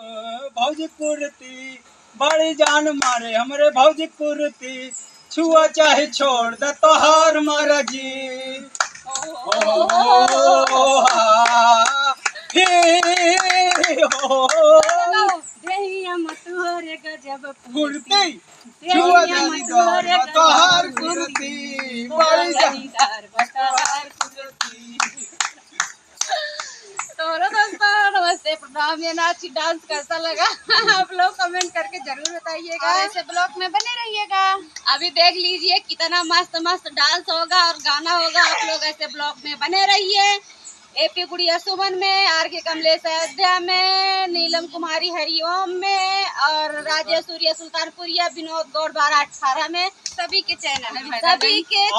भौजी कुर्ती बड़ी जान मारे हमरे भौजी कुर्ती छुआ चाहे छोड़ दे तोहार मर्जी। गजब कुर्ती छुआ चाहे तोहार कुर्ती बड़ी जान तो दोस्तों नमस्ते प्रणाम। ये नाच डांस कैसा लगा आप लोग कमेंट करके जरूर बताइएगा। ऐसे ब्लॉग में बने रहिएगा। अभी देख लीजिए कितना मस्त मस्त डांस होगा और गाना होगा। आप लोग ऐसे ब्लॉग में बने रहिए। एपी गुड़िया सुमन में, आर के कमलेश अयोध्या में, नीलम कुमारी हरिओम में और राजेश सूर्य सुल्तानपुरिया, विनोद गौड़ 1218 में सभी के चैनल में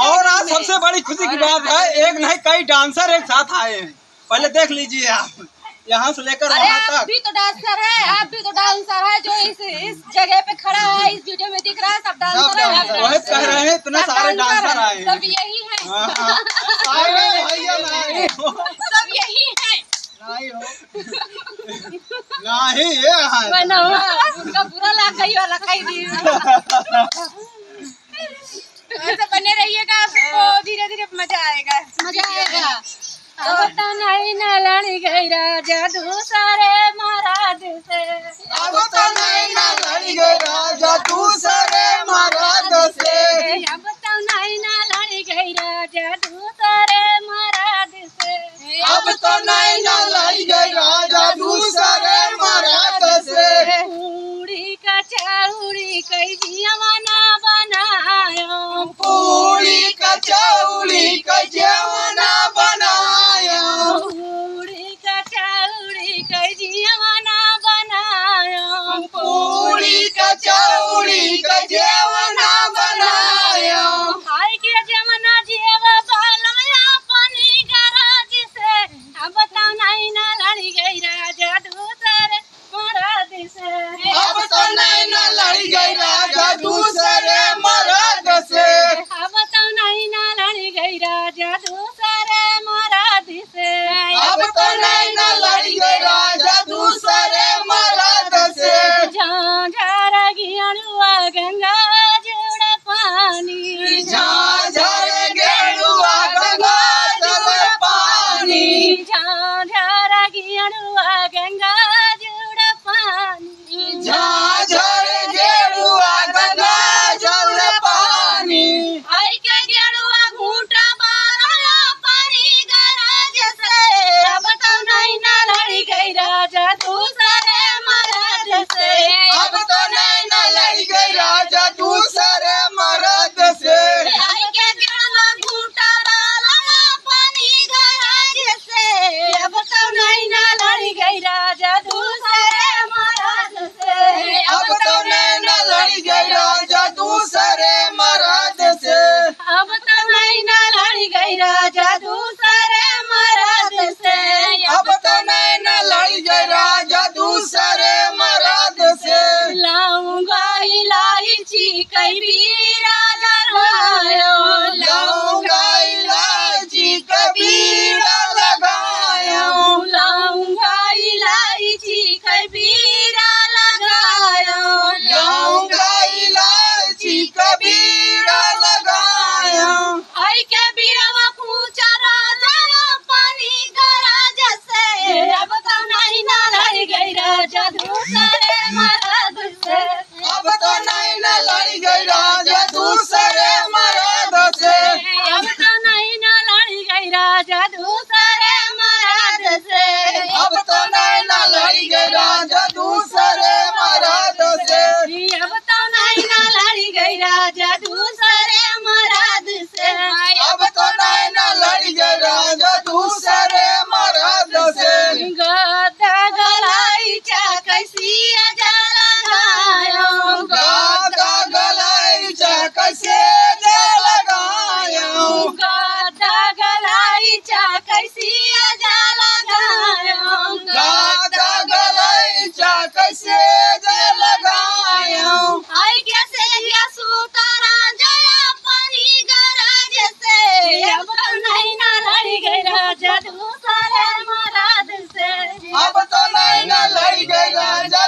और आज सबसे बड़ी खुशी की बात है एक नहीं कई डांसर एक साथ आए हैं। पहले देख लीजिए आप यहाँ से लेकर वहाँ तक। आप भी तो डांसर है, आप भी तो डांसर है जो इस जगह पे खड़ा है, इस वीडियो में दिख रहा है। सब डांसर है। वही कह रहे हैं इतने सारे डांसर आए हैं। सब यही है। सब यही है। नहीं ये है उनका बुरा लग गई वाला कहीं भी। ऐसे बने रहिएगा, आपको धीरे धीरे मजा आएगा। मजा आएगा। अब तो नहीं न लड़ी गई राजा दूसरे महाराज से। अब तो नहीं न लड़ी गई राजा दूसरे महाराज से। अब तो नहीं न लड़ी गई राजा दूसरे महाराज से। अब तो नहीं न लड़ी गई राजा दूसरे महाराज से। पूरी का चाउरी कई जमाना बनायो, पूरी का चाउरी कई जमाना बनायो, पूरी का चाउरी कई जमाना बनायो, पूरी का चाउरी कई जमाना बनायो। हाय के जमाना जीव बालमया पानी गराज से। अब तो नहीं न लड़ी गई राजा दूसरे महाराज से। अब तो नहीं न लड़ी गई राजा दूसरे महाराज से। अब तो नहीं न लड़ी गई राजा दूसरे महाराज से। अब तो नहीं न लड़ी गई राजा दूसरे महाराज से। झांझर गियनुआ गंगा जुड़ पानी, झांझर गेरुआ गंगा जल पानी, झांझर गियनुआ गंगा जुड़ पानी, झांझर गेरुआ गंगा जल पानी। आई के गेरुआ घूंटा बारला पानी गराज से। अब तो नहीं न लड़ी गई राजा दूसरे महाराज से। अब तो नहीं न लड़ी गई राजा दूसरे महाराज से। आई के गेरुआ घूंटा बारला पानी गराज से। अब तो नहीं न लड़ी गई राजा दूसरे महाराज से। अब तो नहीं न लड़ी गई राजा दूसरे महाराज से। अब तो नहीं न लड़ी गई राजा दूसरे महाराज से। अब तो नहीं न लड़ी गई राजा दूसरे महाराज से। लाऊंगा इलायची कई भी राजा लगायो, लाऊंगा इलायची कबीरा लगायो, लाऊंगा इलायची कई भी लगायो, लाऊंगा इलायची कबीरा लगायो। आई के बीरवा पूछा राजा पानी गराज से। अब तो नहीं न लड़ी गई राजा दूसरे महाराज से। अब तो नहीं न लड़ी गई राजा दूसरे महाराज से। अब तो नहीं न लड़ी गई राजा दूसरे महाराज से। अब तो नहीं न लड़ी गई राजा दूसरे महाराज से। अब तो नहीं न लड़ी गई राजा दूसरे महाराज से। अब तो नहीं न लड़ी गई राजा दूसरे महाराज से। गदा गलाई चा कैसी लगायो, गादा गलाई चा कैसे लगायो, गदा गलाई चा कैसी लगायो, गादा गलाई चा कैसे लगायो। आई कैसे गया सूतारा जया पानी गराज से। अब तो नहीं न लड़ी गई राजा दूसरे महाराज से। अब तो नहीं न लड़ी गई राजा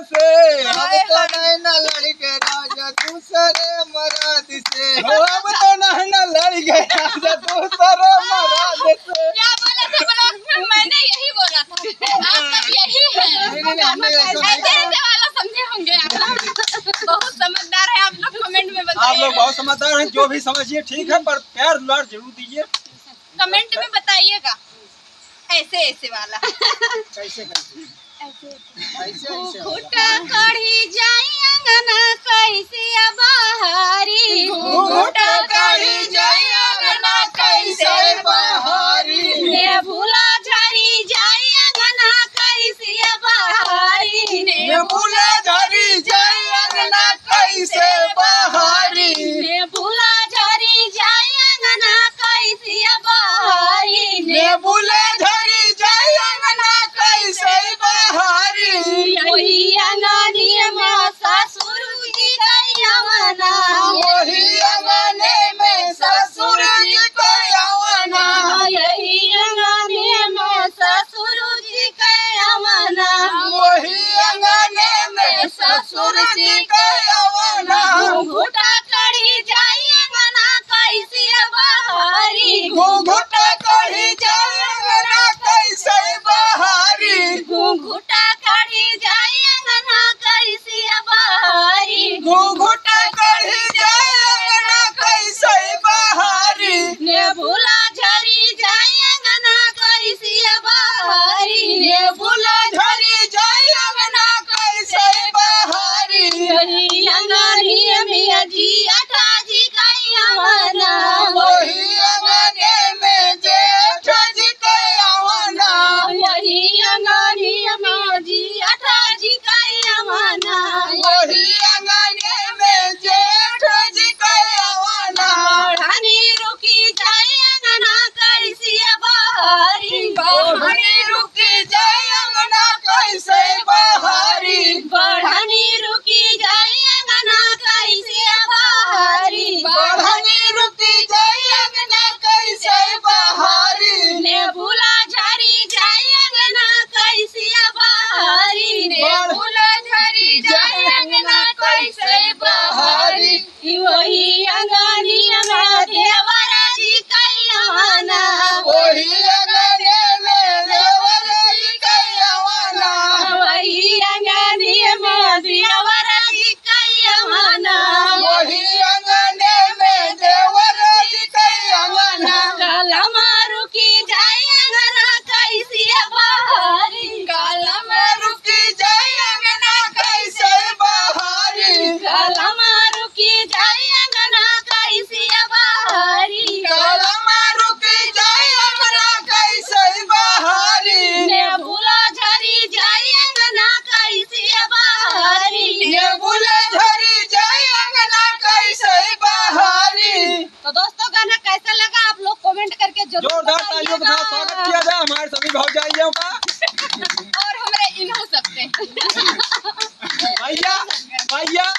से, अब तो नैना लड़ के राजा दूसरे मराद से। अब तो नैना लड़ गए राजा दूसरे मराद से। क्या बोला था ब्लॉग में? मैंने यही बोला था, आप सब यही है। नहीं, हमने ऐसा नहीं ऐसे ऐसे वाला समझे होंगे आप लोग। बहुत समझदार है आप लोग, कमेंट में आप लोग बताइए। बहुत समझदार हैं, जो भी समझिए ठीक है, पर प्यार दुलार जरूर दीजिए। कमेंट में बताइएगा ऐसे ऐसे वाला। कैसे ऐसे घुटा कढ़ी जाई अंगना कैसे बहारी, घुटा कढ़ी जाई अंगना कैसे बहारी। ने भूला झरी जाई अंगना कैसे बहारी, ने भूला झरी जाई अंगना कैसे बहारी। ने भूला झरी जाई अंगना कैसे बहारी, ने भूला झरी जाई अंगना कैसे बहारी। वही अंगनी में ससुर जी कैवना, वही अंगने में ससुर जी कैवना। यही अंगनी में ससुर जी कैवना, वही अंगने में ससुर जी कैवना। घुटा कढ़ी जाई अंगना कैसे बहारी, घुटा कढ़ी जाई अंगना कैसे बहारी। घुटा कढ़ी जाई अंगना कैसे बहारी, घुटा कढ़ी जाई अंगना कैसे बहारी। ने भूला झरी जाई अंगना कैसे बहारी, ने भूला झरी जाई अंगना कैसे बहारी। यही अंगनी में जी अठाजी कैवना, वही अंगने में जेठ जी कैवना। यही अंगनी में जी अठाजी कैवना, वही अंगने में जेठ जी कैवना। बढ़ानी रुकी जाई अंगना कैसे बहारी, बढ़नी रुकी जाई अंगना कैसे बहारी। बढ़ानी रुकी जाई अंगना कैसे बहारी, बढ़नी रुकी जाई अंगना कैसे बहारी। ने भूला झरी जाई अंगना कैसे बहारी, ने भूला झरी जाई अंगना कैसे बहारी, वही अंगनी में देवरा जी कैवना, वही अंगने में देवर जी कैवना। वही अंगनी में देवरा जी कैवना, वही अंगने में देवर जी कैवना। कलमा रुकी जाई अंगना कैसे बहारी, कलमा रुकी जाई अंगना कैसे बहारी। कलमा रुकी जाई अंगना कैसे बहारी, कलमा रुकी जाई अंगना कैसे बहारी। ने भूला झरी जाई अंगना कैसे बहारी। ने भूला झरी जाई अंगना कैसे बहारी। तो दोस्तों गाना कैसा लगा आप लोग कमेंट करके जरूर जोरदार तालियों के साथ स्वागत किया जाए हमारे सभी भौजाइयों का। और हमारे इन्हों सबसे। भैया भैया